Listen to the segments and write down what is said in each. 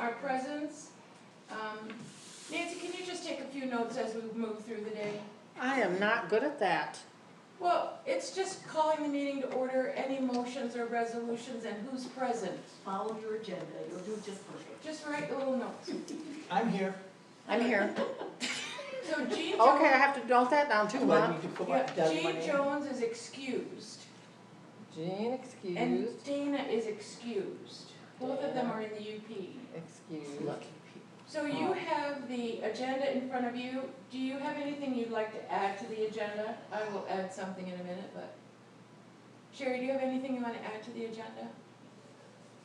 our presence. Nancy, can you just take a few notes as we move through the day? I am not good at that. Well, it's just calling the meeting to order, any motions or resolutions, and who's present. Follow your agenda, you'll do just perfect. Just write little notes. I'm here. I'm here. So Jean Jones. Okay, I have to note that down too, Well, Mom. you can put Yeah, down my Jean name. Jones is excused, Jean and excused. Dana is excused. Both of them are in the UP. Excused. Lucky So you have the agenda in front of you. Do you have anything you'd like to add to the agenda? I will add something in a minute, but. Sherry, do you have anything you want to add to the agenda?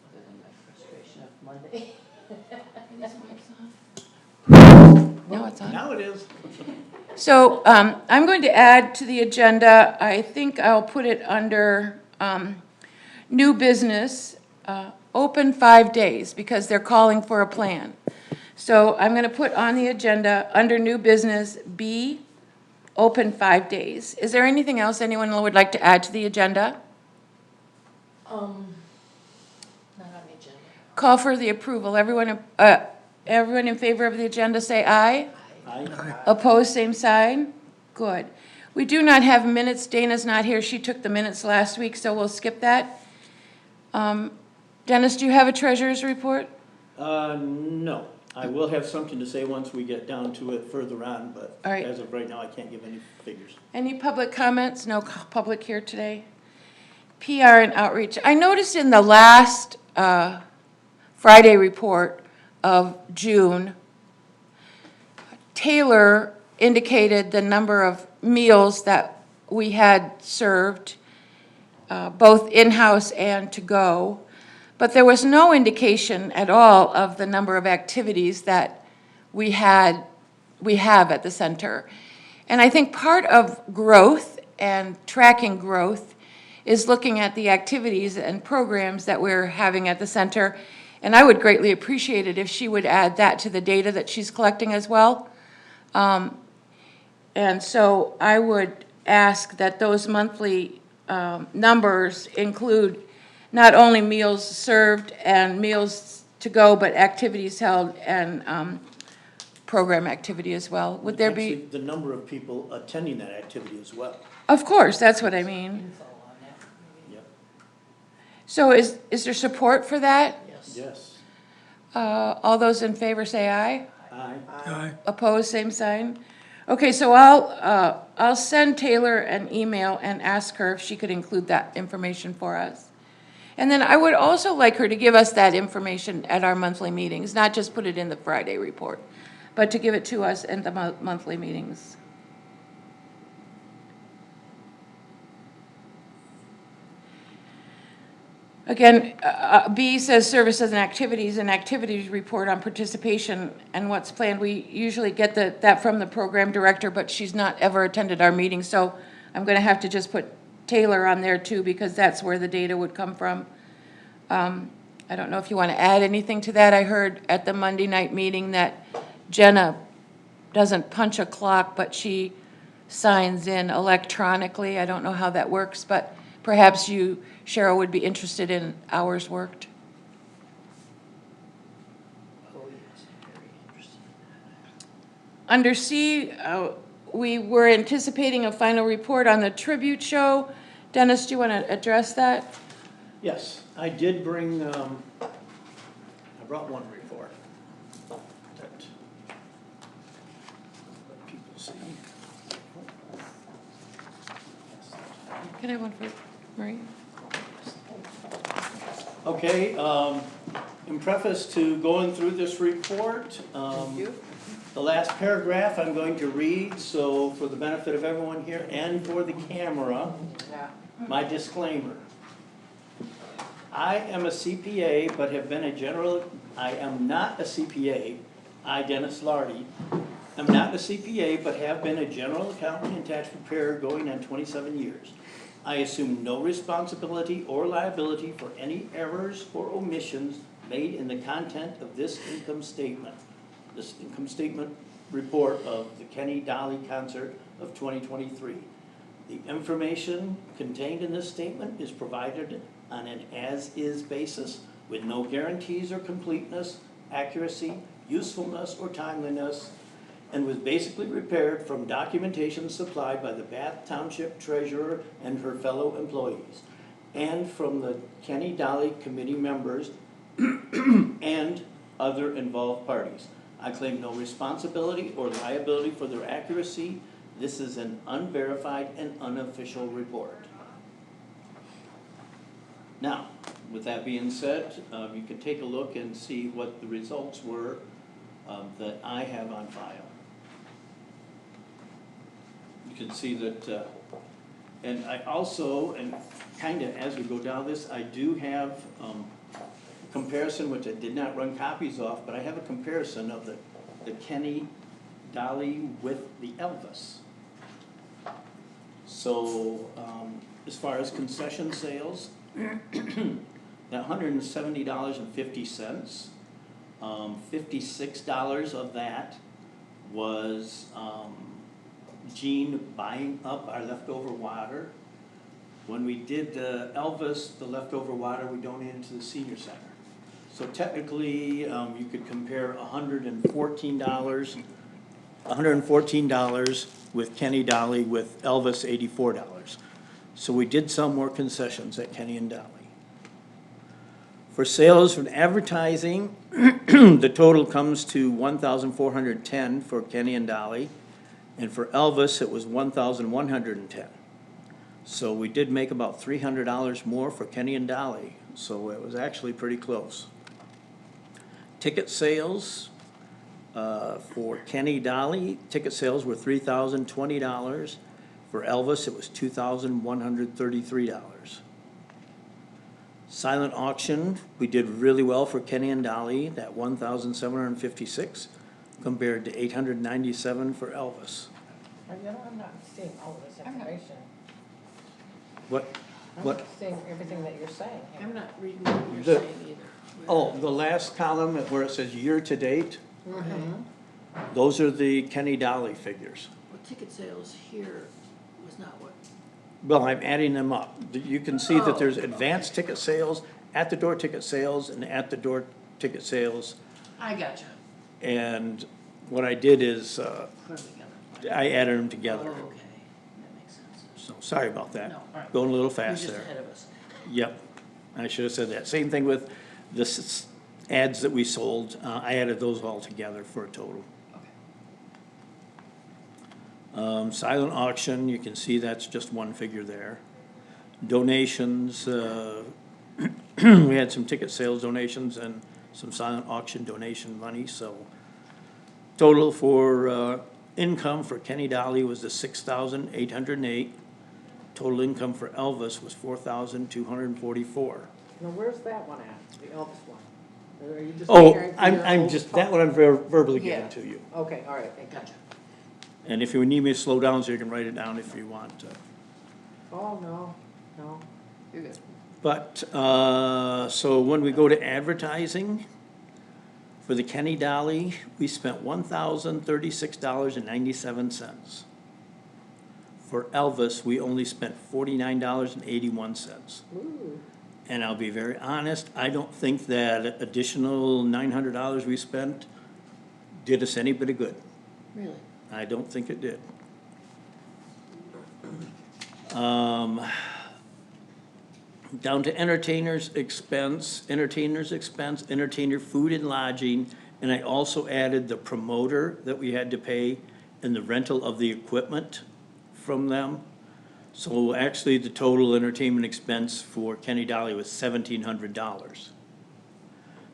Other than my frustration of Monday. Are these mics on? No, it's on. Now it is. So I'm going to add to the agenda, I think I'll put it under new business, open 5 days, because they're calling for a plan. So I'm going to put on the agenda, under new business, B, open 5 days. Is there anything else anyone would like to add to the agenda? Not on the agenda. Call for the approval. Everyone in favor of the agenda, say aye. Aye. Opposed, same sign? Good. We do not have minutes. Dana's not here. She took the minutes last week, so we'll skip that. Dennis, do you have a treasurer's report? No. I will have something to say once we get down to it further on, but All right. as of right now, I can't give any figures. Any public comments? No public here today. PR and outreach. I noticed in the last Friday report of June, Taylor indicated the number of meals that we had served, both in-house and to go. But there was no indication at all of the number of activities that we have at the center. And I think part of growth and tracking growth is looking at the activities and programs that we're having at the center. And I would greatly appreciate it if she would add that to the data that she's collecting as well. And so I would ask that those monthly numbers include not only meals served and meals to go, but activities held and program activity as well. Would there be? Actually, the number of people attending that activity as well. Of course, that's what I mean. Info on that. Yep. So is there support for that? Yes. Yes. All those in favor say aye. Aye. Opposed, same sign. Okay, so I'll send Taylor an email and ask her if she could include that information for us. And then I would also like her to give us that information at our monthly meetings, not just put it in the Friday report, but to give it to us in the monthly meetings. Again, B says services and activities report on participation and what's planned. We usually get that from the program director, but she's not ever attended our meeting, so I'm going to have to just put Taylor on there too, because that's where the data would come from. I don't know if you want to add anything to that. I heard at the Monday night meeting that Jenna doesn't punch a clock, but she signs in electronically. I don't know how that works, but perhaps you, Cheryl, would be interested in hours worked. Oh, yes, very interesting. Under C, we were anticipating a final report on the tribute show. Dennis, do you want to address that? Yes, I did bring, I brought one report that let people see. Can I have one for Marie? Okay, in preface to going through this report, the last paragraph I'm going to read, so for the benefit of everyone here and for the camera, my disclaimer. I am a CPA, but have been a general, I am not a CPA, I, Dennis Lardy, am not a CPA, but have been a general accountant and tax preparer going on 27 years. I assume no responsibility or liability for any errors or omissions made in the content of this income statement report of the Kenny Dolly concert of 2023. The information contained in this statement is provided on an as-is basis with no guarantees or completeness accuracy, usefulness, or timeliness, and was basically prepared from documentation supplied by the Bath Township Treasurer and her fellow employees, and from the Kenny Dolly Committee members and other involved parties. I claim no responsibility or liability for their accuracy. This is an unverified and unofficial report. Now, with that being said, you can take a look and see what the results were that I have on file. You can see that, and I also, and kind of as we go down this, I do have comparison, which I did not run copies off, but I have a comparison of the Kenny Dolly with the Elvis. So, as far as concession sales, that $170.50, $56 of that was Gene buying up our leftover water. When we did the Elvis, the leftover water, we donated to the senior center. So technically, you could compare $114 with Kenny Dolly with Elvis $84. So we did sell more concessions at Kenny and Dolly. For sales from advertising, the total comes to $1,410 for Kenny and Dolly, and for Elvis, it was $1,110. So we did make about $300 more for Kenny and Dolly, so it was actually pretty close. Ticket sales, for Kenny Dolly, ticket sales were $3,020. For Elvis, it was $2,133. Silent auction, we did really well for Kenny and Dolly, at $1,756 compared to $897 for Elvis. I'm not seeing all of this information. What? I'm What? not seeing everything that you're saying here. I'm not reading what you're The- saying either. Oh, the last column where it says year-to-date, Mhm. those are the Kenny Dolly figures. Well, ticket sales here was not what, Well, I'm adding them up. You can see that Oh, there's advanced ticket sales, at-the-door ticket sales, and at-the-door ticket sales. I gotcha. And what I did is, Put them together. I added them together. Oh, okay, that makes sense. So, sorry about that. No, all right. Going a little You're fast just there. ahead of us. Yep, I should have said that. Same thing with the ads that we sold. I added those all together for a total. Okay. Silent auction, you can see that's just one figure there. Donations, we had some ticket sales donations and some silent auction donation money, so total for income for Kenny Dolly was the $6,808. Total income for Elvis was $4,244. Now, where's that one at, the Elvis one? Are you just Oh, comparing to I'm your I'm old just, phone? that one I'm verbally giving Yeah. to you. Okay, all right, thank you. Gotcha. And if you need me to slow down, so you can write it down if you want to. Oh, no, You're good. But, so when we go to advertising, for the Kenny Dolly, we spent $1,036.97. For Elvis, we only spent $49.81. Ooh, And I'll be very honest, I don't think that additional $900 we spent did us any bit of good. Really? I don't think it did. Down to entertainer expense, entertainer food and lodging, and I also added the promoter that we had to pay and the rental of the equipment from them. So actually, the total entertainment expense for Kenny Dolly was $1,700.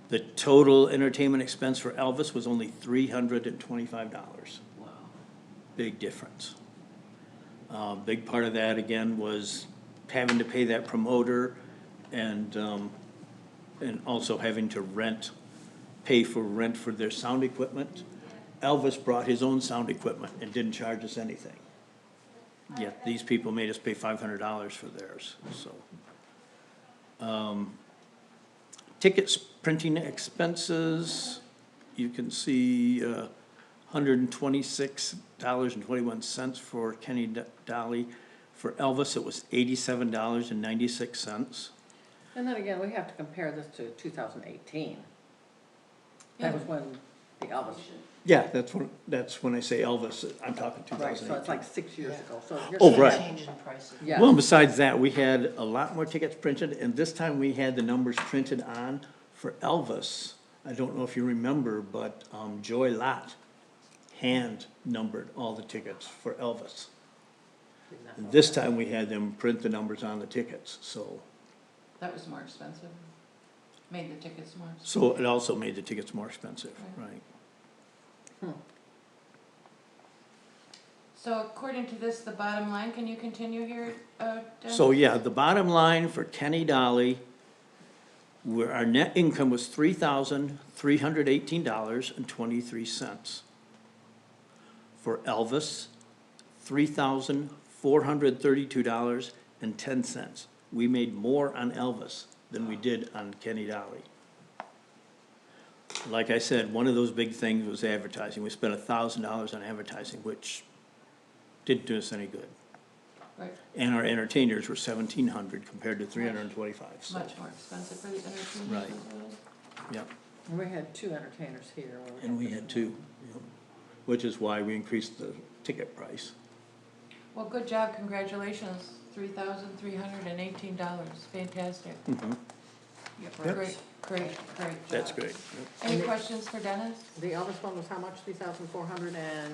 The total entertainment expense for Elvis was only $325. Wow. Big difference. Big part of that, again, was having to pay that promoter and also having to pay for rent for their sound equipment. Elvis brought his own sound equipment and didn't charge us anything. Yet these people made us pay $500 for theirs, so. Tickets, printing expenses, you can see $126.21 for Kenny Dolly. For Elvis, it was $87.96. and then again, we have to compare this to 2018. That was when the Elvis, Yeah, that's when I say Elvis, I'm talking right, so it's 2018. like 6 years ago, so you're. Oh, saying- right. Changes in prices. Yeah. Well, besides that, we had a lot more tickets printed, and this time we had the numbers printed on for Elvis. I don't know if you remember, but Joy Lott hand numbered all the tickets for Elvis. And this time we had them print the numbers on the tickets, so That was more expensive. Made the tickets more expensive. so it also made the tickets more expensive, right? So according to this, the bottom line, can you continue here, Dennis? So, yeah, the bottom line for Kenny Dolly, where our net income was $3,318.23. For Elvis, $3,432.10. We made more on Elvis than we did on Kenny Dolly. Like I said, one of those big things was advertising. We spent $1,000 on advertising, which didn't do us any good. Right, And our entertainers were $1,700 compared to $325, so, much more expensive for the entertainment Right. as well. yeah. And we had 2 entertainers here. when And we this had one. two, which is why we increased the ticket price. Well, good job, congratulations, $3,318, fantastic. Mhm. Yep. Great, great job. That's great. Any questions for Dennis? The Elvis one was how much, 3,400 and,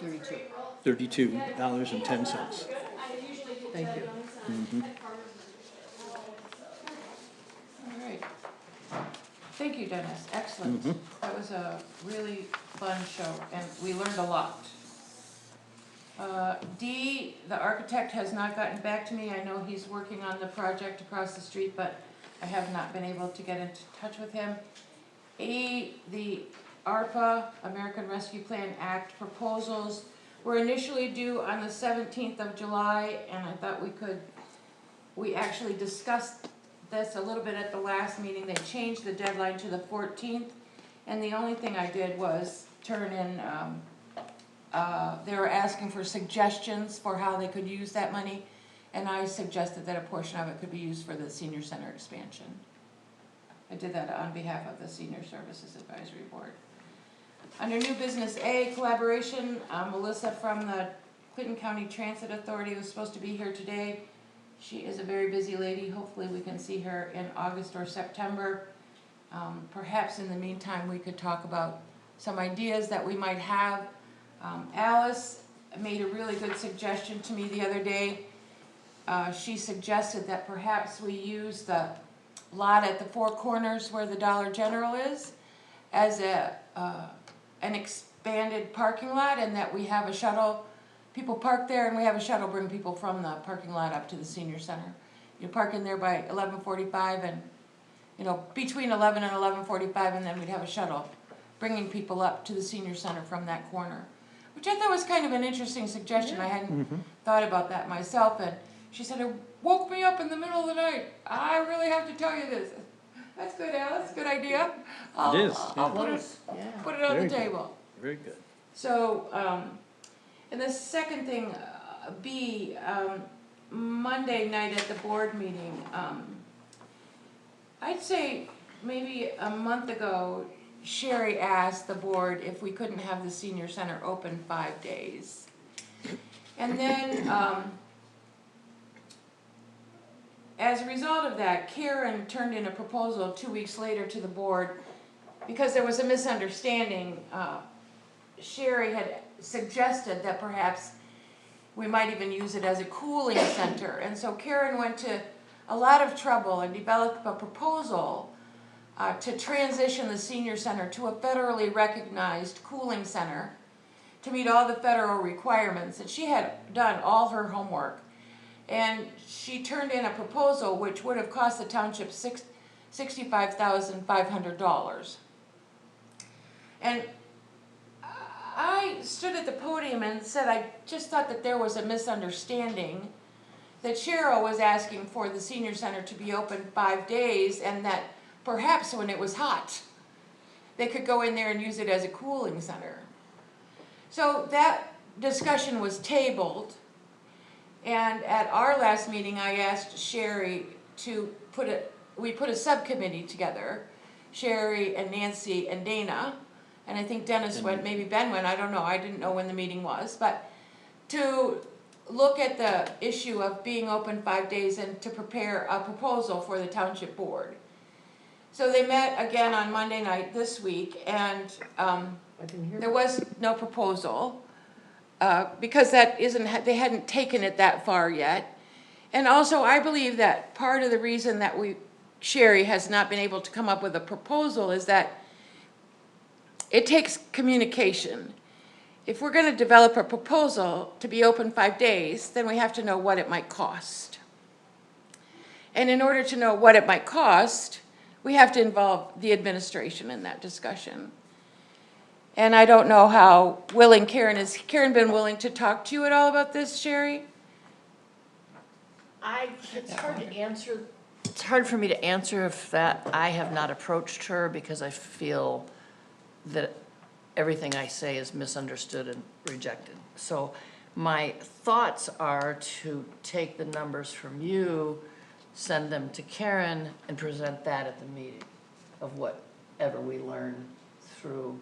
32. $32.10. thank you. All right. Thank you, Dennis, excellent. That was a really fun show, and we learned a lot. D, the architect has not gotten back to me. I know he's working on the project across the street, but I have not been able to get in touch with him. E, the ARPA, American Rescue Plan Act proposals were initially due on the 17th of July, and I thought we actually discussed this a little bit at the last meeting. They changed the deadline to the 14th, and the only thing I did was turn in, they were asking for suggestions for how they could use that money, and I suggested that a portion of it could be used for the senior center expansion. I did that on behalf of the Senior Services Advisory Board. Under new business A, collaboration, Melissa from the Clinton County Transit Authority was supposed to be here today. She is a very busy lady. Hopefully we can see her in August or September. Perhaps in the meantime, we could talk about some ideas that we might have. Alice made a really good suggestion to me the other day. She suggested that perhaps we use the lot at the Four Corners where the Dollar General is as an expanded parking lot, and that we have a shuttle, people park there and we have a shuttle bring people from the parking lot up to the senior center. You park in there by 11:45 and, between 11 and 11:45, and then we'd have a shuttle bringing people up to the senior center from that corner, which I thought was kind of an interesting suggestion. I hadn't thought about that myself, and she said, it woke me up in the middle of the night. I really have to tell you this. That's good, Alice, good idea. I'll It is, I'll yeah. put it, Yeah. put it on Very the good. table. Very good. So, and the second thing, B, Monday night at the board meeting, I'd say maybe a month ago, Sherry asked the board if we couldn't have the senior center open 5 days. And then, as a result of that, Karen turned in a proposal 2 weeks later to the board because there was a misunderstanding. Sherry had suggested that perhaps we might even use it as a cooling center. And so Karen went to a lot of trouble and developed a proposal to transition the senior center to a federally recognized cooling center to meet all the federal requirements. And she had done all her homework. And she turned in a proposal which would have cost the township $65,500. And I stood at the podium and said I just thought that there was a misunderstanding, that Cheryl was asking for the senior center to be open 5 days, and that perhaps when it was hot, they could go in there and use it as a cooling center. So that discussion was tabled, and at our last meeting I asked Sherry to we put a subcommittee together Sherry and Nancy and Dana, and I think Dennis went, maybe Ben went, I don't know, I didn't know when the meeting was, but to look at the issue of being open 5 days and to prepare a proposal for the township board. So they met again on Monday night this week, and I didn't hear. there was no proposal, because that isn't, they hadn't taken it that far yet. And also, I believe that part of the reason that Sherry has not been able to come up with a proposal is that it takes communication. If we're gonna develop a proposal to be open 5 days, then we have to know what it might cost. And in order to know what it might cost, we have to involve the administration in that discussion. And I don't know how willing Karen is. Karen been willing to talk to you at all about this, Sherry? It's hard to answer, it's hard for me to answer if that, I have not approached her because I feel that everything I say is misunderstood and rejected. So my thoughts are to take the numbers from you, send them to Karen, and present that at the meeting of whatever we learn through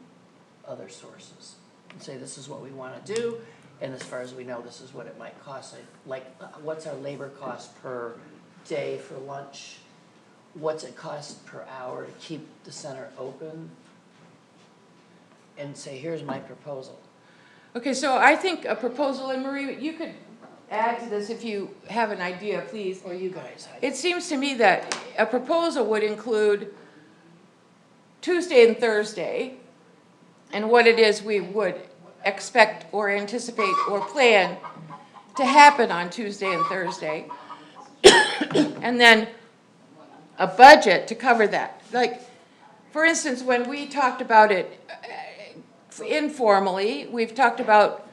other sources. And say, this is what we want to do, and as far as we know, this is what it might cost. Like, what's our labor cost per day for lunch? What's it cost per hour to keep the center open? And say, here's my proposal. Okay, so I think a proposal, and Marie, you could add to this if you have an idea, please. Or you guys. It seems to me that a proposal would include Tuesday and Thursday, and what it is we would expect or anticipate or plan to happen on Tuesday and Thursday. And then a budget to cover that. Like, for instance, when we talked about it informally, we've talked about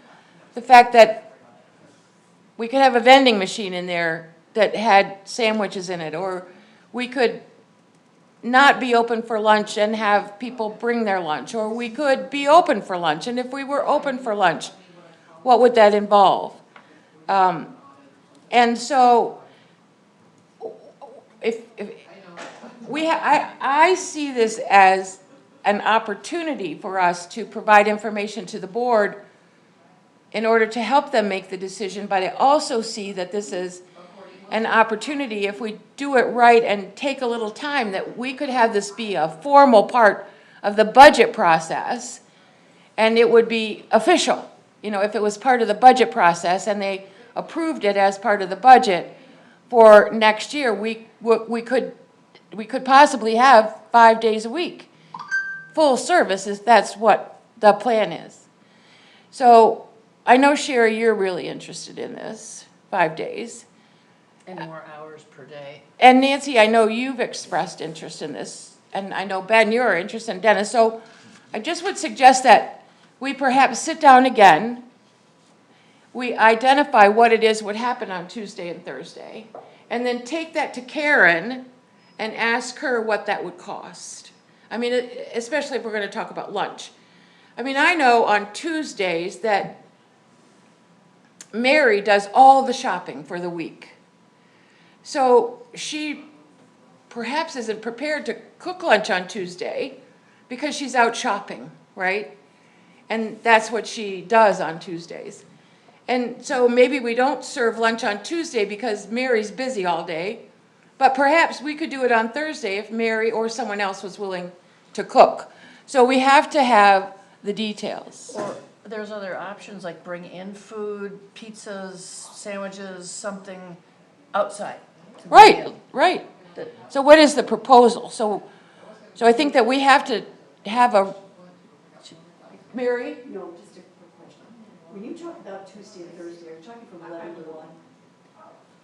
the fact that we could have a vending machine in there that had sandwiches in it, or we could not be open for lunch and have people bring their lunch, or we could be open for lunch, and if we were open for lunch, what would that involve? And so, I see this as an opportunity for us to provide information to the board in order to help them make the decision, but I also see that this is an opportunity, if we do it right and take a little time, that we could have this be a formal part of the budget process, and it would be official. You know, if it was part of the budget process and they approved it as part of the budget for next year, we could possibly have 5 days a week. Full service, that's what the plan is. So I know, Sherry, you're really interested in this, 5 days. And more hours per day. And Nancy, I know you've expressed interest in this, and I know, Ben, you're interested in Dennis. So I just would suggest that we perhaps sit down again, we identify what it is would happen on Tuesday and Thursday, and then take that to Karen and ask her what that would cost. I mean, especially if we're going to talk about lunch. I mean, I know on Tuesdays that Mary does all the shopping for the week. So she perhaps isn't prepared to cook lunch on Tuesday because she's out shopping, right? And that's what she does on Tuesdays. And so maybe we don't serve lunch on Tuesday because Mary's busy all day, but perhaps we could do it on Thursday if Mary or someone else was willing to cook. So we have to have the details. Or there's other options like bring in food, pizzas, sandwiches, something outside. to bring Right, in. right. That- So what is the proposal? So I think that we have to have a, Mary? No, just a quick question. When you talk about Tuesday and Thursday, are you talking from 11 to 1?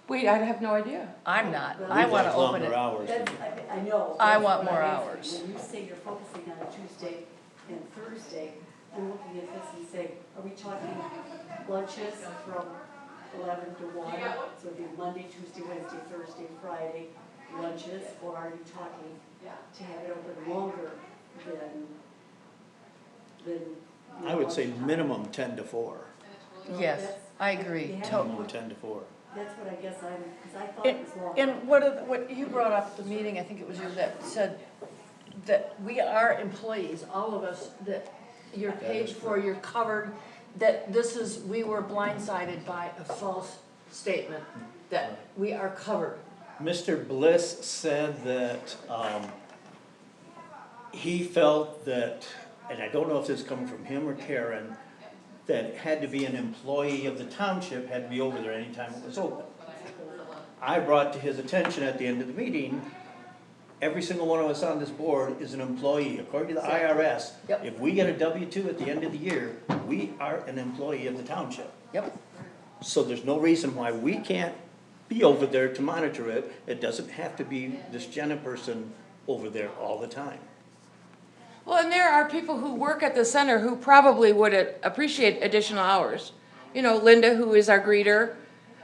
Wait, I have no idea. I'm not, Well, I we've wanna got open longer it. hours. That's, I know. I that's want what more I'm asking. hours. When you say you're focusing on a Tuesday and Thursday, I'm looking at this and saying, are we talking lunches from 11 to 1? So it'd be Monday, Tuesday, Wednesday, Thursday, Friday lunches? Or are you talking to have it open longer than I would say minimum 10 to 4. Yes, I agree. Minimum 10 to 4. That's what I guess because I thought it was longer. And what you brought up at the meeting, I think it was you that said that we are employees, all of us, that you're paid for, you're covered, that this is, we were blindsided by a false statement, that we are covered. Mr. Bliss said that, he felt that, and I don't know if this is coming from him or Karen, that it had to be an employee of the township, had to be over there anytime it was open. I brought to his attention at the end of the meeting, every single one of us on this board is an employee. According to the IRS, Yep. if we get a W-2 at the end of the year, we are an employee of the township. Yep. So there's no reason why we can't be over there to monitor it. It doesn't have to be this Jenna person over there all the time. Well, and there are people who work at the center who probably would appreciate additional hours. You know, Linda, who is our greeter,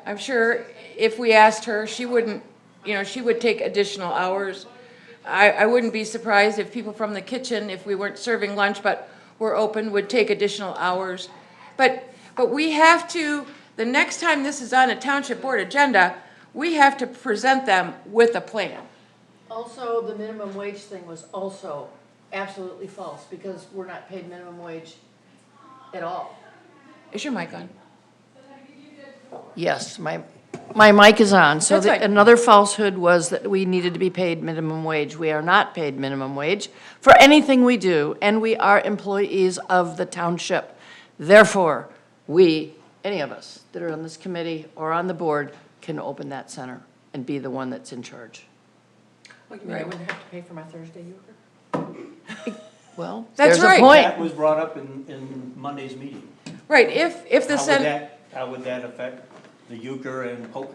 I'm sure if we asked her, she wouldn't, you know, she would take additional hours. I wouldn't be surprised if people from the kitchen, if we weren't serving lunch but were open, would take additional hours. But we have to, the next time this is on a township board agenda, we have to present them with a plan. Also, the minimum wage thing was also absolutely false, because we're not paid minimum wage at all. Is your mic on? Yes, my mic is on. So That's fine. another falsehood was that we needed to be paid minimum wage. We are not paid minimum wage for anything we do, and we are employees of the township. Therefore, we, any of us that are on this committee or on the board, can open that center and be the one that's in charge. Well, you mean I wouldn't have to pay for my Thursday euchre? Well, That's there's a right. point. That was brought up in Monday's meeting. Right, if the center. How would that affect the euchre and poker?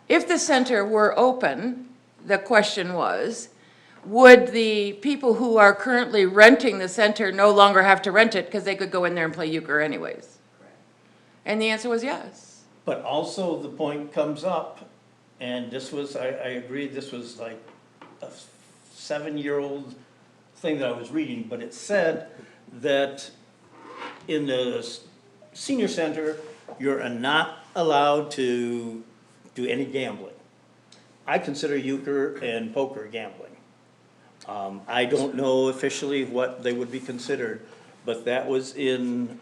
If the center were open, the question was, would the people who are currently renting the center no longer have to rent it because they could go in there and play euchre anyways? And the answer was yes. But also the point comes up, and this was, I agree, this was like a 7-year-old thing that I was reading, but it said that in the senior center, you're not allowed to do any gambling. I consider euchre and poker gambling. I don't know officially what they would be considered, but that was in,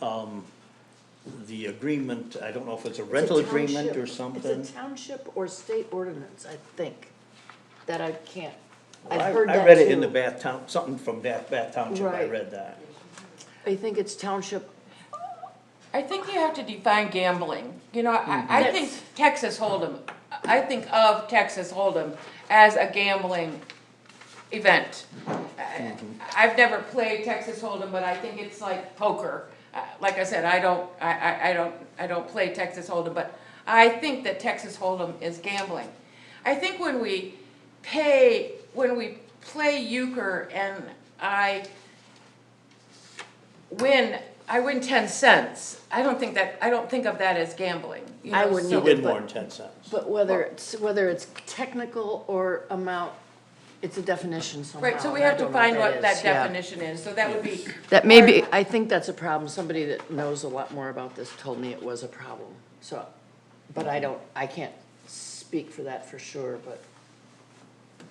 the agreement. I don't know if it's a rental agreement or something. It's a township or state ordinance, I think, that I can't, Well, I've heard that too. I read it in the Bath Town, something from Bath Township, I Right. read that. I think it's township. I think you have to define gambling. You know, I That's- think Texas Hold'em, I think of Texas Hold'em as a gambling event. I've never played Texas Hold'em, but I think it's like poker. Like I said, I don't play Texas Hold'em, but I think that Texas Hold'em is gambling. I think when we play euchre and I win 10 cents, I don't think of that as gambling. You I know, wouldn't You so- either. win more than 10 cents. But whether it's technical or amount, it's a definition somehow. Right, so we and I have to don't know find what is, that yeah. definition is, so that would be. That may be, I think that's a problem. Somebody that knows a lot more about this told me it was a problem. So, but I can't speak for that for sure, but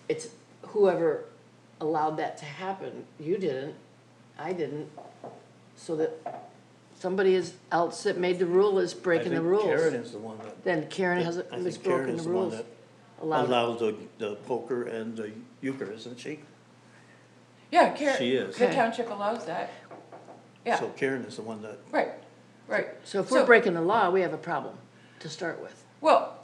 it's whoever allowed that to happen. You didn't, I didn't. So that somebody else that made the rule is breaking the rules. I think Karen is the one that. Then Karen has, I think has Karen broken is the the one rules. that Allowed. allows the poker and the euchre, isn't she? Yeah, Karen. She is. The Okay. township allows that. Yeah, So Karen is the one that, right, right. So if we're breaking the law, we have a problem to start with. Well,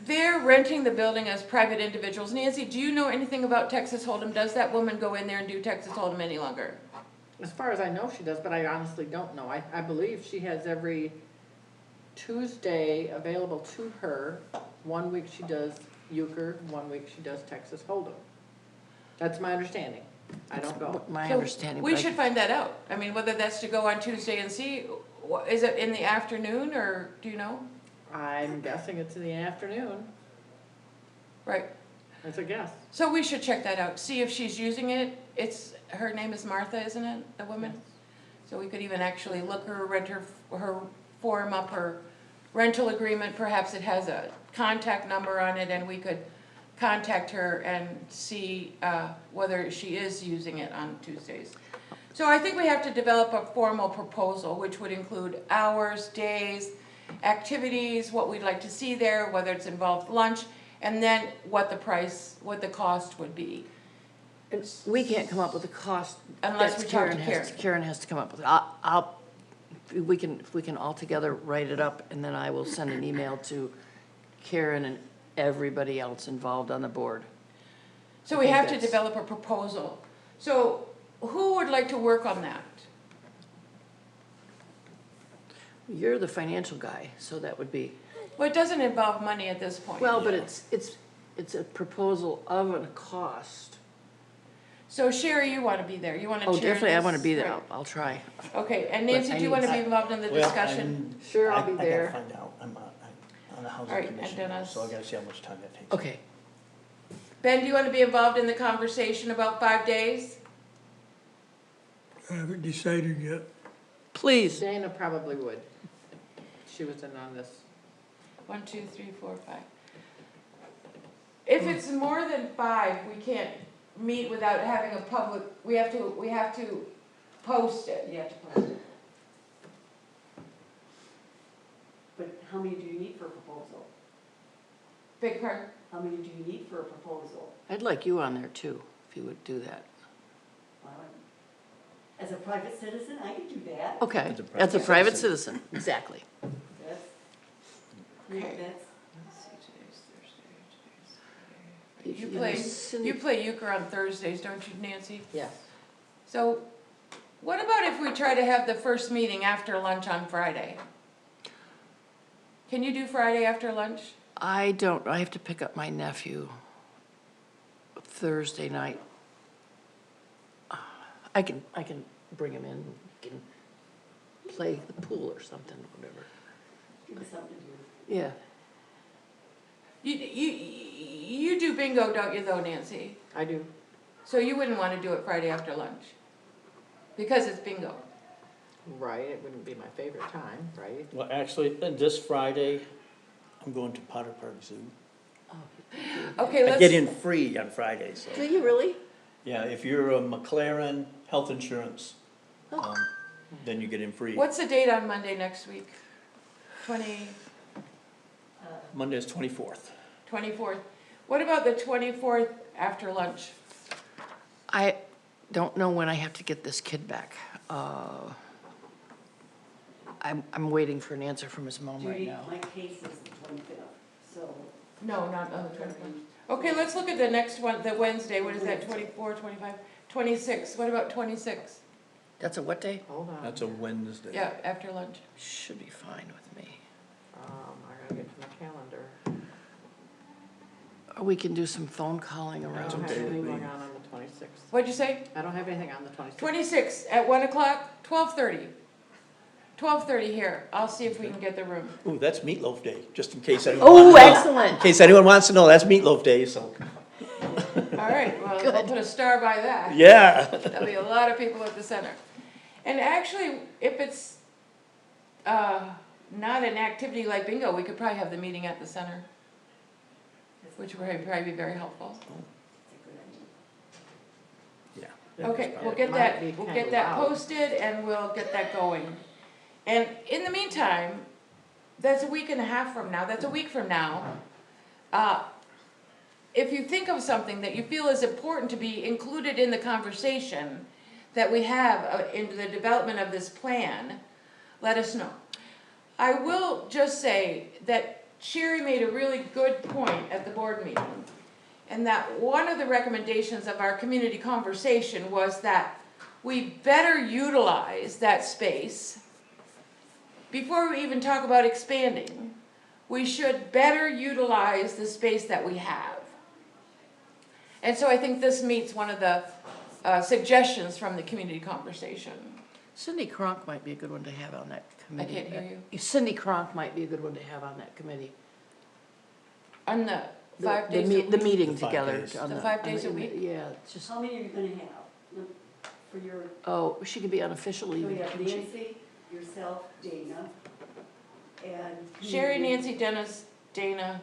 they're renting the building as private individuals. Nancy, do you know anything about Texas Hold'em? Does that woman go in there and do Texas Hold'em any longer? As far as I know, she does, but I honestly don't know. I believe she has every Tuesday available to her. 1 week she does euchre, 1 week she does Texas Hold'em. That's my understanding. I don't go. My So understanding. We but I- should find that out. I mean, whether that's to go on Tuesday and see, is it in the afternoon, or do you know? I'm guessing it's in the afternoon. Right. That's a guess. So we should check that out, see if she's using it. Her name is Martha, isn't it, the woman? So we could even actually look her, rent her form up, her rental agreement, perhaps it has a contact number on it, and we could contact her and see whether she is using it on Tuesdays. So I think we have to develop a formal proposal, which would include hours, days, activities, what we'd like to see there, whether it's involved lunch, and then what the cost would be. And we can't come up with a cost. Unless That's we talk to Karen has to come up with it. We can all together write it up, and then I will send an email to Karen and everybody else involved on the board. So I we think have to that's- develop a proposal. So who would like to work on that? You're the financial guy, so that would be, Well, it doesn't involve money at this point. well, but it's a proposal of a cost. So Sherry, you want to be there, you want to chair Oh, definitely, I this? want to be there. Right. I'll try. Okay, and But Nancy, I do you want to need- be involved in the Well, discussion? Sure, I'll be I there. gotta find out, I'm on the housing All right, and commission, Dennis? so I gotta see how much time that takes. Okay. Ben, do you want to be involved in the conversation about 5 days? I haven't decided yet. Please. Dana probably would. She was in on this. 1, 2, 3, 4, 5. If it's more than 5, we can't meet without having a public, we have to post it. You have to post it. But how many do you need for a proposal? Big part. How many do you need for a proposal? I'd like you on there too, if you would do that. Well, as a private citizen, I can do that. Okay, As a private that's a private citizen. citizen, exactly. That's, Okay. that's, You play euchre on Thursdays, don't you, Nancy? Yes. So what about if we try to have the first meeting after lunch on Friday? Can you do Friday after lunch? I have to pick up my nephew Thursday night. I can bring him in, he can play the pool or something, whatever. give me something to do. Yeah, You do bingo, don't you though, Nancy? I do. So you wouldn't want to do it Friday after lunch? Because it's bingo. Right, it wouldn't be my favorite time, right? Well, actually, this Friday, I'm going to Potter Park Zoo. Okay, I let's. get in free on Fridays, so. do you really? Yeah, if you're a McLaren health insurance, then you get in free. What's the date on Monday next week? Monday is 24th. 24th. What about the 24th after lunch? I don't know when I have to get this kid back. I'm waiting for an answer from his mom right Judy, now. my case is the 25th, so. No, not on the 24th. Okay, let's look at the next one, the Wednesday. What is that, 24, 25, 26? What about 26? That's a what day? Hold on. That's a Wednesday. Yeah, after lunch. Should be fine with me. I gotta get to my calendar. Or we can do some phone calling I around. don't have okay with anything me. going on the 26th. What'd you say? I don't have anything on the 26th. 26 at 1 o'clock, 12:30. 12:30 here. I'll see if we can get the room. Ooh, that's Meatloaf Day, just in case anyone Oh, wants to know. In excellent. case anyone wants to know, that's Meatloaf Day, so. All right, well, we'll put a star by that. Yeah. There'll be a lot of people at the center. And actually, if it's not an activity like bingo, we could probably have the meeting at the center, which would probably be very helpful. Yeah. Okay, we'll It get might that, be we'll kinda get that loud. posted and we'll get that going. And in the meantime, that's a week and a half from now, that's a week from now. If you think of something that you feel is important to be included in the conversation that we have in the development of this plan, let us know. I will just say that Sherry made a really good point at the board meeting, and that one of the recommendations of our community conversation was that we better utilize that space. Before we even talk about expanding, we should better utilize the space that we have. And so I think this meets one of the suggestions from the community conversation. Cindy Cronk might be a good one to have on that committee. can't hear you. Cindy Cronk might be a good one to have on that committee. On the The- 5 the days me- a The week? meeting The 5 together. days. on The the- 5 on days the- a week? Yeah, it's just, How many are you gonna have for your, oh, she could be on official so leave. we have couldn't she? Nancy, yourself, Dana, and. Sherry, Nancy, Dennis, Dana,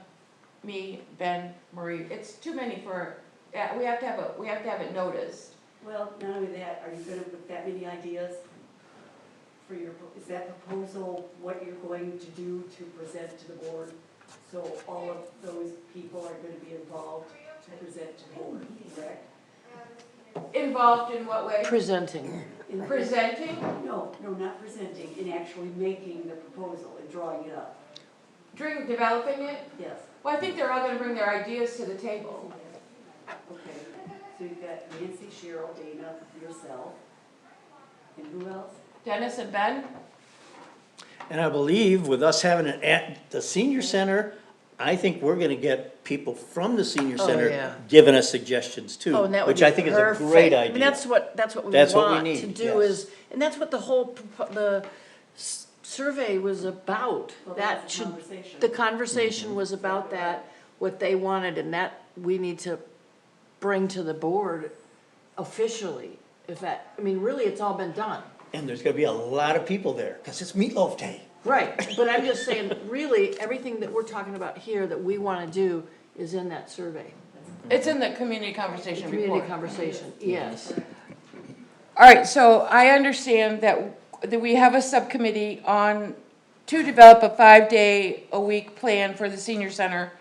me, Ben, Marie. It's too many for, we have to have it noticed. Well, not only that, are you gonna put that many ideas for your, is that proposal what you're going to do to present to the board? So all of those people are gonna be involved to present to the board, correct? Involved in what way? Presenting. In- Presenting? No, not presenting, in actually making the proposal and drawing it up, During developing it? yes. Well, I think they're all gonna bring their ideas to the table. Okay, so you've got Nancy, Cheryl, Dana, yourself, and who else? Dennis and Ben? And I believe with us having it at the senior center, I think we're gonna get people from the senior Oh, center yeah. giving us suggestions too, Oh, and that would which be I think is a perfect. great I mean, idea. that's what we That's what we want to need, do yes. is, and that's what the whole, the survey was about. Well, That that's a should, conversation. the conversation was about that, what they wanted, and that we need to bring to the board officially. If that, I mean, really, it's all been done. And there's gonna be a lot of people there, cause it's Meatloaf Day. Right, but I'm just saying, really, everything that we're talking about here that we want to do is in that survey. It's in the community conversation Community report. conversation, yes. All right, so I understand that we have a subcommittee to develop a 5-day-a-week plan for the senior center.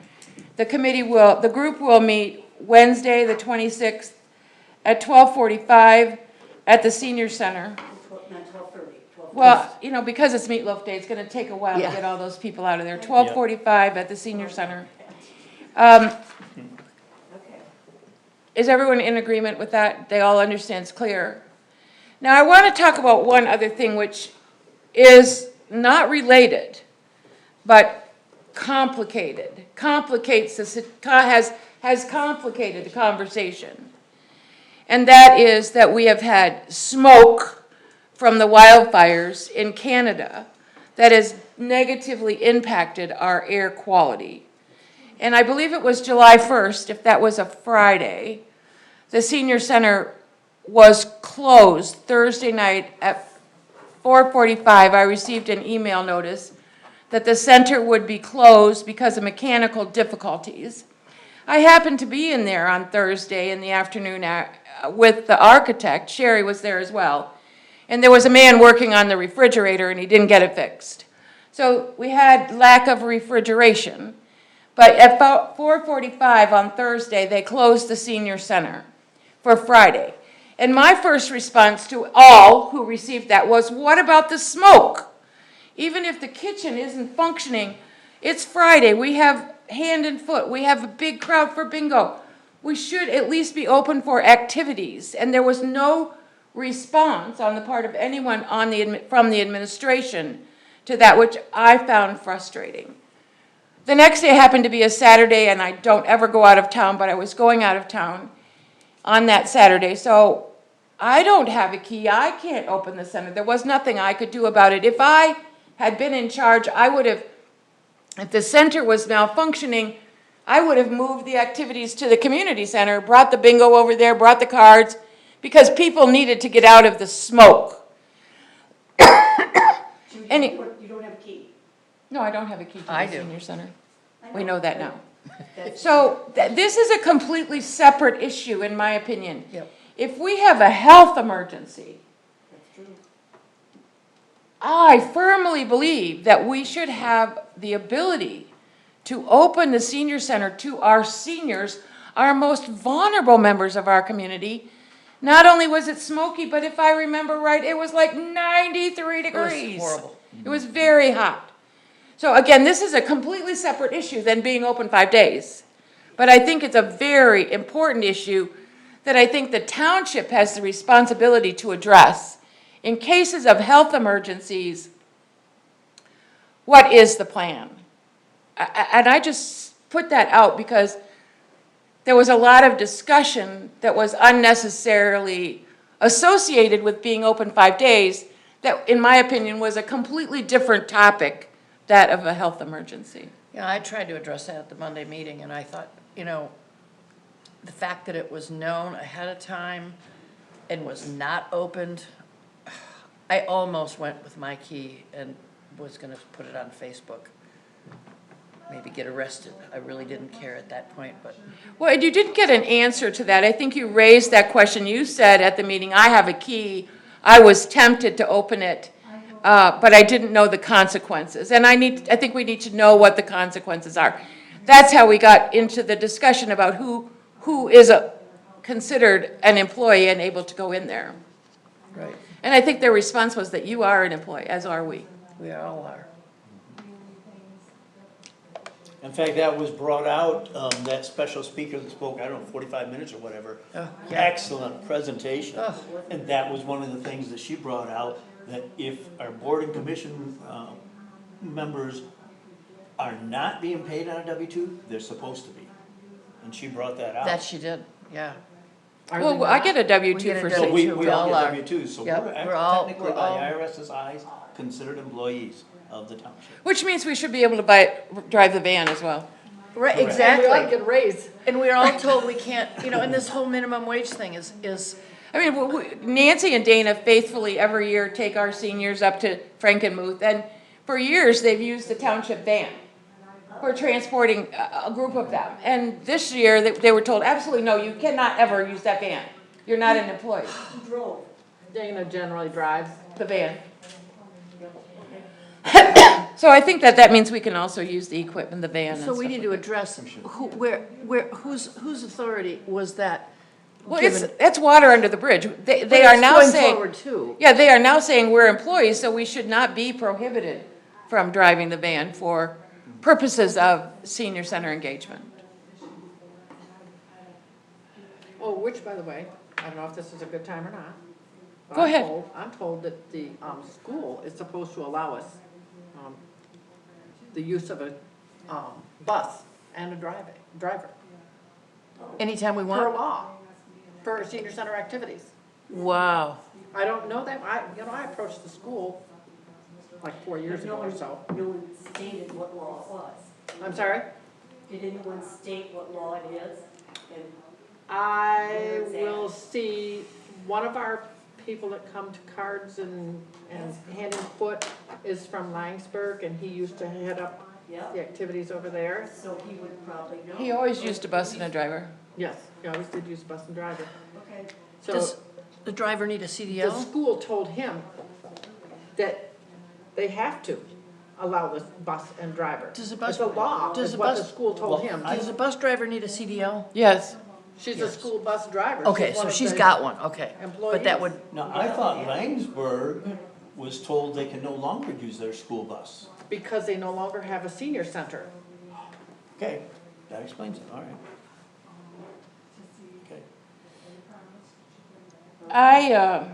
The group will meet Wednesday, the 26th, at 12:45 at the senior center. Not 12:30, 12:30. Well, because it's Meatloaf Day, it's gonna take a while to Yeah. get all those people out of there. 12:45 at the senior center. Okay. Is everyone in agreement with that? They all understand it's clear. Now, I want to talk about one other thing which is not related, but complicated. Has complicated the conversation. And that is that we have had smoke from the wildfires in Canada that has negatively impacted our air quality. And I believe it was July 1st, if that was a Friday, the senior center was closed Thursday night at 4:45. I received an email notice that the center would be closed because of mechanical difficulties. I happened to be in there on Thursday in the afternoon with the architect. Sherry was there as well. And there was a man working on the refrigerator and he didn't get it fixed. So we had lack of refrigeration. But at 4:45 on Thursday, they closed the senior center for Friday. And my first response to all who received that was, what about the smoke? Even if the kitchen isn't functioning, it's Friday, we have hand and foot, we have a big crowd for bingo. We should at least be open for activities. And there was no response on the part of anyone from the administration to that, which I found frustrating. The next day happened to be a Saturday, and I don't ever go out of town, but I was going out of town on that Saturday, so I don't have a key. I can't open the center. There was nothing I could do about it. If I had been in charge, if the center was malfunctioning, I would have moved the activities to the community center, brought the bingo over there, brought the cards, because people needed to get out of the smoke. You don't have a key. No, I don't have a key to I the do. senior center. I We know that now. That's- So this is a completely separate issue, in my opinion. Yep. If we have a health emergency, That's true. I firmly believe that we should have the ability to open the senior center to our seniors, our most vulnerable members of our community. Not only was it smoky, but if I remember right, it was like 93 degrees. horrible. It was very hot. So again, this is a completely separate issue than being open 5 days. But I think it's a very important issue that I think the township has the responsibility to address. In cases of health emergencies, what is the plan? And I just put that out because there was a lot of discussion that was unnecessarily associated with being open 5 days that, in my opinion, was a completely different topic, that of a health emergency. Yeah, I tried to address that at the Monday meeting, and I thought, the fact that it was known ahead of time and was not opened, I almost went with my key and was gonna put it on Facebook. maybe get arrested. I really didn't care at that point, but Well, and you didn't get an answer to that. I think you raised that question. You said at the meeting, I have a key. I was tempted to open it, but I didn't know the consequences. And I think we need to know what the consequences are. That's how we got into the discussion about who is considered an employee and able to go in there. right, And I think their response was that you are an employee, as are we. we all are. In fact, that was brought out, that special speaker that spoke, I don't know, 45 minutes or whatever. Oh, yeah. Excellent presentation. Oh. And that was one of the things that she brought out, that if our board and commission members are not being paid on a W-2, they're supposed to be. And she brought that out. That she did, yeah. Are they Well, I not? get a We W-2 get a for So six. W-2. we We all all get are. W-2s, so Yep, we're we're all- technically we're by all- IRS's eyes, considered employees of the township. Which means we should be able to drive the van as well. Right, Correct. And we all exactly. get raised. And we're all told we can't, and this whole minimum wage thing is, I mean, Nancy and Dana faithfully every year take our seniors up to Frankenmuth, and for years, they've used the township van for transporting a group of them. And this year, they were told, absolutely no, you cannot ever use that van. You're not an employee, Who drove? Dana generally drives. the van. So I think that means we can also use the equipment, the van and so we stuff need to like address, whose authority was that? that. Well, given? it's water under the bridge. They But are it's now going saying. forward too. Yeah, they are now saying we're employees, so we should not be prohibited from driving the van for purposes of senior center engagement. Oh, which, by the way, I don't know if this is a good time or not. but Go ahead. I'm told that the school is supposed to allow us the use of a bus and a driver, Anytime we per want? law, for senior center activities. Wow. I don't know that, I approached the school like 4 years ago or so. No one stated what law it was. I'm sorry? Did anyone state what law it is? And I will see, one of our people that come to cards and hand and foot is from Langsberg, and he used to head up Yeah, the activities over there. so he would probably know. He always used a bus and a driver. Yes, he always did use bus and driver. Okay. So Does the driver need a the CDL? school told him that they have to allow this bus and driver. Does the bus- It's a law, does is the what the bus- school told him. Does a bus driver need a CDL? Yes. She's a school bus driver. Okay, She's one so of she's the got one, okay. But that employees. would, Now, I thought Langsberg was told they can no longer use their school bus. Because they no longer have a senior center. Okay, that explains it, all right. Okay. I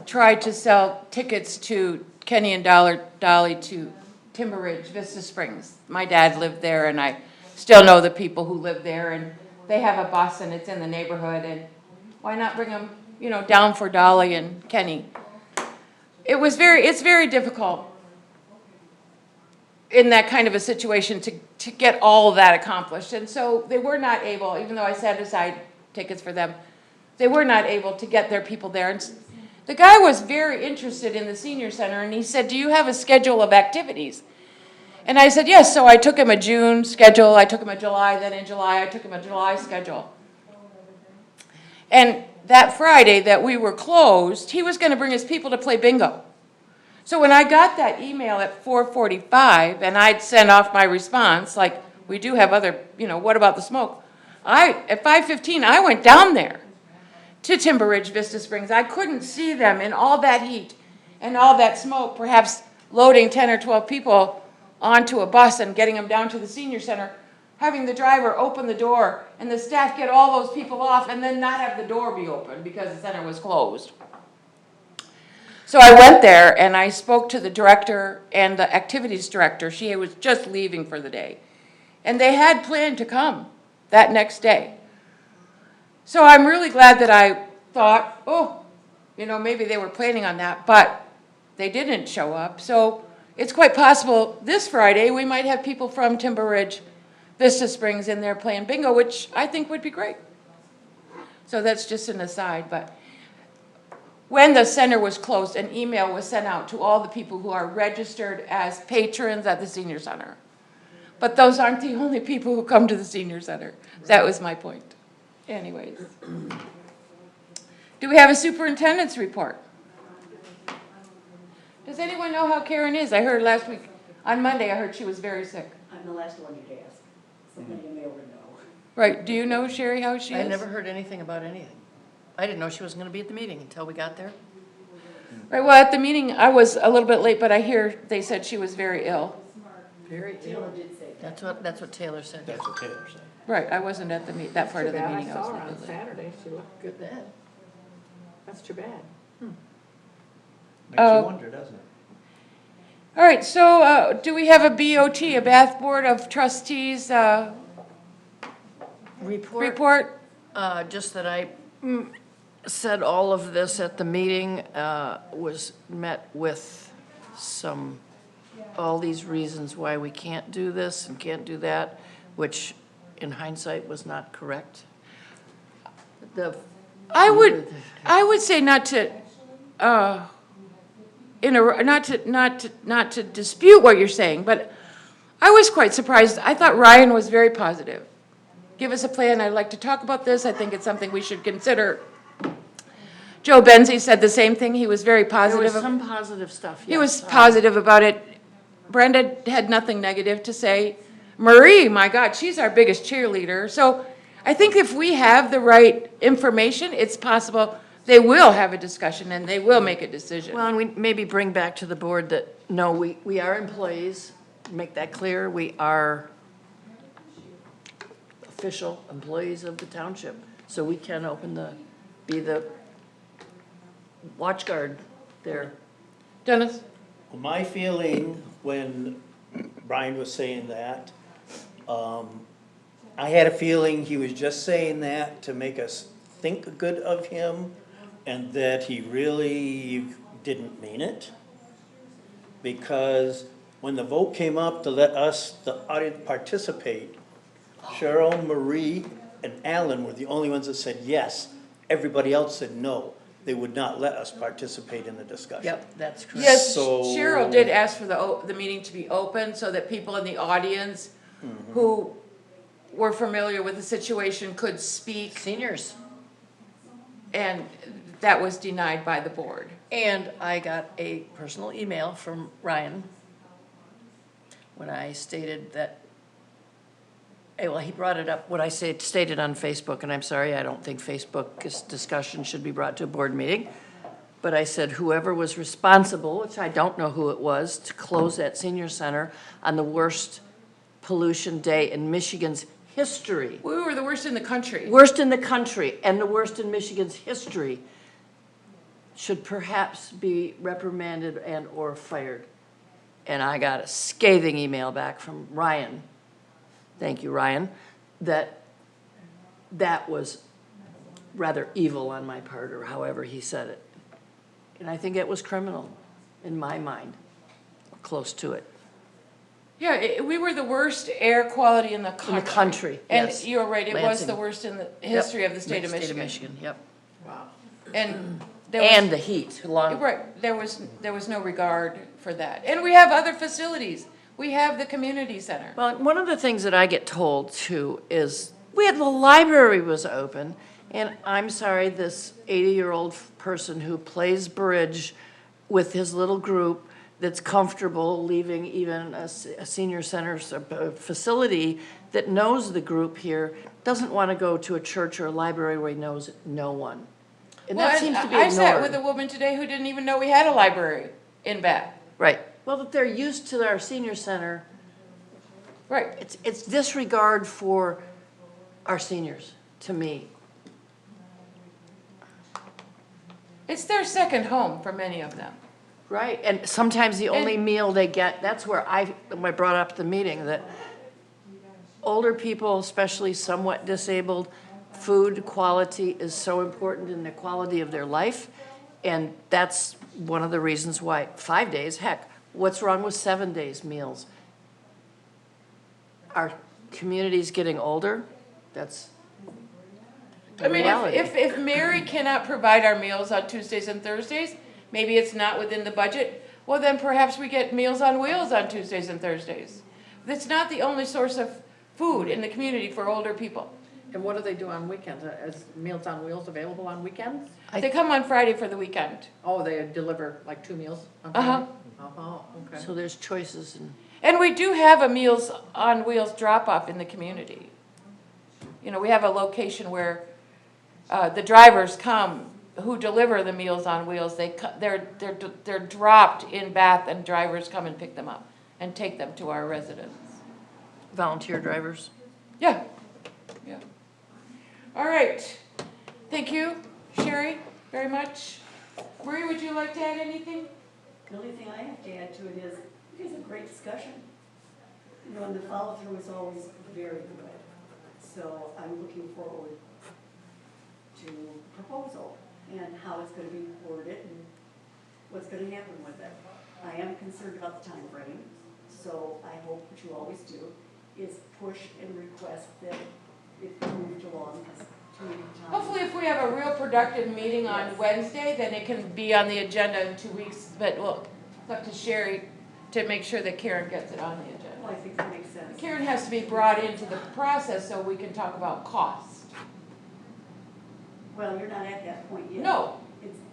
tried to sell tickets to Kenny and Dolly to Timber Ridge, Vista Springs. My dad lived there, and I still know the people who live there, and they have a bus, and it's in the neighborhood, and why not bring them, down for Dolly and Kenny? It's very difficult in that kind of a situation to get all of that accomplished. And so they were not able, even though I set aside tickets for them, they were not able to get their people there. And the guy was very interested in the senior center, and he said, do you have a schedule of activities? And I said, yes. So I took him a June schedule, I took him a July, then in July I took him a July schedule. And that Friday that we were closed, he was gonna bring his people to play bingo. So when I got that email at 4:45 and I'd sent off my response, like, we do have other, what about the smoke? At 5:15, I went down there to Timber Ridge, Vista Springs. I couldn't see them in all that heat and all that smoke, perhaps loading 10 or 12 people onto a bus and getting them down to the senior center, having the driver open the door and the staff get all those people off and then not have the door be open because the center was closed. So I went there and I spoke to the director and the activities director. She was just leaving for the day. And they had planned to come that next day. So I'm really glad that I thought, maybe they were planning on that, but they didn't show up. So it's quite possible this Friday we might have people from Timber Ridge, Vista Springs in there playing bingo, which I think would be great. So that's just an aside, but when the center was closed, an email was sent out to all the people who are registered as patrons at the senior center. But those aren't the only people who come to the senior center. That was my point. Anyways. Do we have a superintendent's report? Does anyone know how Karen is? I heard last week, on Monday, I heard she was very sick. I'm the last one you'd ask. Somebody you may already know. Right, do you know, Sherry, how she I is? never heard anything about anything. I didn't know she wasn't gonna be at the meeting until we got there. Right, well, at the meeting, I was a little bit late, but I hear they said she was very ill. Very Taylor did say that. That's what Taylor said. That's what Taylor said. Right, I wasn't at the that part of the Too bad. meeting. I I was saw a her little on bit late. Saturday, she looked good then. That's too bad. Makes you wonder, doesn't it? All right, so do we have a BOT, a Bath Board of Trustees report? Just that I said all of this at the meeting, was met with all these reasons why we can't do this and can't do that, which in hindsight was not correct. I would say not to, not to dispute what you're saying, but I was quite surprised. I thought Ryan was very positive. Give us a plan. I'd like to talk about this. I think it's something we should consider. Joe Benzie said the same thing. He was very There positive. was some positive stuff, yes. He was positive about it. Brenda had nothing negative to say. Marie, my God, she's our biggest cheerleader. So I think if we have the right information, it's possible they will have a discussion and they will make a decision. Well, and we maybe bring back to the board that, no, we are employees, make that clear, we are official employees of the township, so we can be the watch guard there. Dennis? Well, my feeling when Brian was saying that, I had a feeling he was just saying that to make us think good of him and that he really didn't mean it. Because when the vote came up to let us, the audience, participate, Cheryl, Marie, and Alan were the only ones that said yes. Everybody else said no. They would not let us participate in the discussion. Yep, that's correct. Yes, So- Cheryl did ask for the meeting to be open so that people in the audience who were familiar with the situation could speak, Seniors. and that was denied by the board. And I got a personal email from Ryan when I stated that, well, he brought it up, what I stated on Facebook, and I'm sorry, I don't think Facebook discussion should be brought to a board meeting. But I said whoever was responsible, which I don't know who it was, to close that senior center on the worst pollution day in Michigan's history. We were the worst in the country. Worst in the country and the worst in Michigan's history, should perhaps be reprimanded and or fired. And I got a scathing email back from Ryan, thank you, Ryan, that was rather evil on my part, or however he said it. And I think it was criminal, in my mind, or close to it. Yeah, we were the worst air quality in the country. In the country, yes. And you're right, it was Lansing. the worst in the history Yep. of the state of State of Michigan. Michigan, yep. Wow. And there was. And the heat, long. Right, there was no regard for that. And we have other facilities. We have the community center. Well, one of the things that I get told too is, the library was open, and I'm sorry, this 80-year-old person who plays bridge with his little group that's comfortable leaving even a senior center facility that knows the group here, doesn't want to go to a church or a library where he knows no one. And that seems to be I sat with a ignored. woman today who didn't even know we had a library in Bath. Right. Well, that they're used to our senior center. Right. It's disregard for our seniors, to me. It's their second home for many of them. Right, and sometimes the only And- meal they get, that's where when I brought up the meeting, that older people, especially somewhat disabled, food quality is so important in the quality of their life. And that's one of the reasons why 5 days, heck, what's wrong with 7 days meals? Our community's getting older, that's I mean, reality. if Mary cannot provide our meals on Tuesdays and Thursdays, maybe it's not within the budget, well, then perhaps we get Meals on Wheels on Tuesdays and Thursdays. It's not the only source of food in the community for older people. And what do they do on weekends? Is Meals on Wheels available on weekends? They come on Friday for the weekend. Oh, they deliver like 2 meals on Uh-huh. Friday? Oh, okay. So there's choices and. And we do have a Meals on Wheels drop-off in the community. You know, we have a location where the drivers come who deliver the Meals on Wheels. They're dropped in Bath and drivers come and pick them up and take them to our residents. Volunteer drivers. Yeah, yeah. All right. Thank you, Sherry, very much. Marie, would you like to add anything? The only thing I have to add to it is, it was a great discussion. You know, and the follow-through is always very good. So I'm looking forward to proposal and how it's gonna be worded and what's gonna happen with it. I am concerned about the time frame, so I hope what you always do is push and request that it moved along as to any time. Hopefully, if we have a real productive meeting on Yes. Wednesday, then it can be on the agenda in 2 weeks. But we'll, it's up to Sherry to make sure that Karen gets it on the Well, agenda. I think that makes sense. Karen has to be brought into the process so we can talk about cost. Well, you're not at that point yet. No.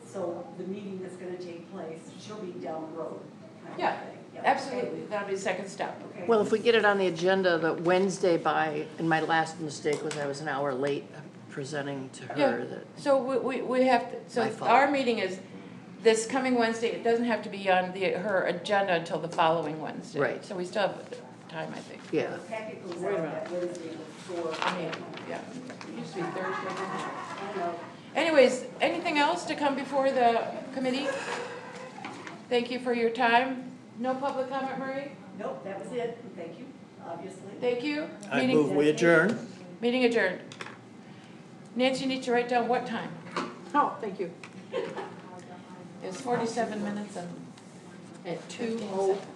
So the meeting that's gonna take place, she'll be down the road kind Yeah, of thing. Yep. absolutely. That'll be the second step. Okay. Well, if we get it on the agenda the Wednesday by, and my last mistake was I was an hour late presenting to Yeah. her that. So we have to, so My fault. our meeting is this coming Wednesday. It doesn't have to be on her agenda until the following Wednesday. Right. So we still have time, I think. Yeah. The packet goes Wait a out minute. that Wednesday before. I mean, yeah. It used to be Thursday, didn't it? I know. Anyways, anything else to come before the committee? Thank you for your time. No public comment, Marie? Nope, that was it. Thank you, obviously. Thank you. I move we adjourn. Meeting adjourned. Nancy, you need to write down what time? Oh, thank you. It's 47 minutes and At 15 2:04. seconds.